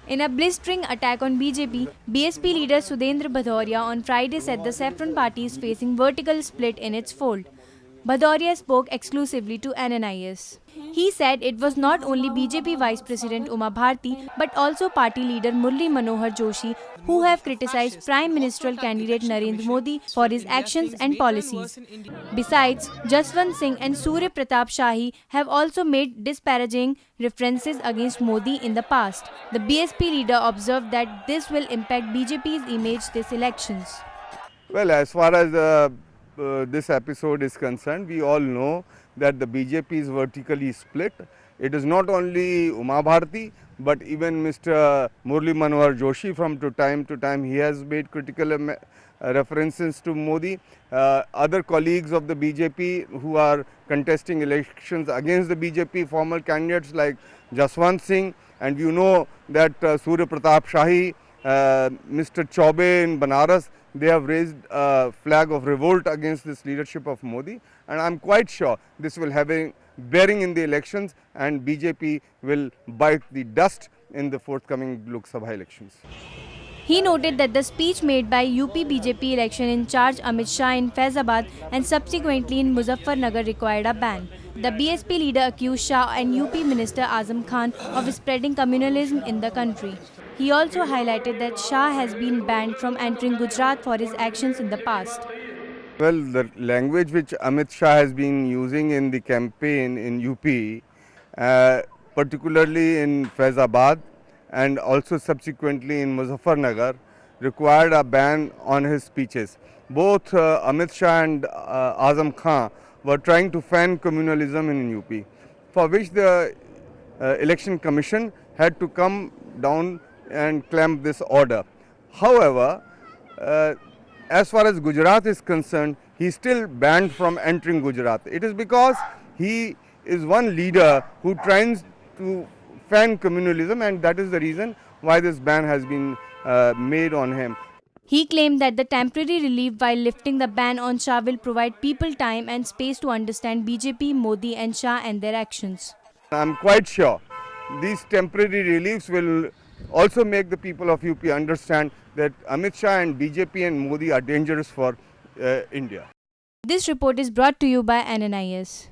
In a blistering attack on BJP, BSP leader Sudhendra Bhadoria on Friday said the Saffron party is facing vertical split in its fold. Bhadoria spoke exclusively to NNIS. He said it was not only BJP Vice President Uma Bharti but also party leader Murli Manohar Joshi who have criticized Prime Ministerial candidate Narendra Modi for his actions and policies. Besides, Jaswant Singh and Surya Pratap Shahi have also made disparaging references against Modi in the past. The BSP leader observed that this will impact BJP's image this elections. Well, as far as this episode is concerned, we all know that the BJP is vertically split. It is not only Uma Bharti, but even Mr. Murli Manohar Joshi from time to time he has made critical references to Modi. Other colleagues of the BJP who are contesting elections against the BJP, former candidates like Jaswant Singh, and you know that Surya Pratap Shahi, Mr. Chaube in Banaras, they have raised a flag of revolt against this leadership of Modi, and I am quite sure this will have a bearing in the elections and BJP will bite the dust in the forthcoming Lok Sabha elections. He noted that the speech made by UP BJP election in charge Amit Shah in Faizabad and subsequently in Muzaffarnagar required a ban. The BSP leader accused Shah and UP Minister Azam Khan of spreading communalism in the country. He also highlighted that Shah has been banned from entering Gujarat for his actions in the past. Well, the language which Amit Shah has been using in the campaign in UP, particularly in Faizabad and also subsequently in Muzaffarnagar, required a ban on his speeches. Both Amit Shah and Azam Khan were trying to fan communalism in UP, for which the Election Commission had to come down and clamp this order. However, as far as Gujarat is concerned, he is still banned from entering Gujarat. It is because he is one leader who tries to fan communalism, and that is the reason why this ban has been made on him. He claimed that the temporary relief while lifting the ban on Shah will provide people time and space to understand BJP, Modi and Shah and their actions. I am quite sure these temporary reliefs will also make the people of UP understand that Amit Shah and BJP and Modi are dangerous for India. This report is brought to you by NNIS.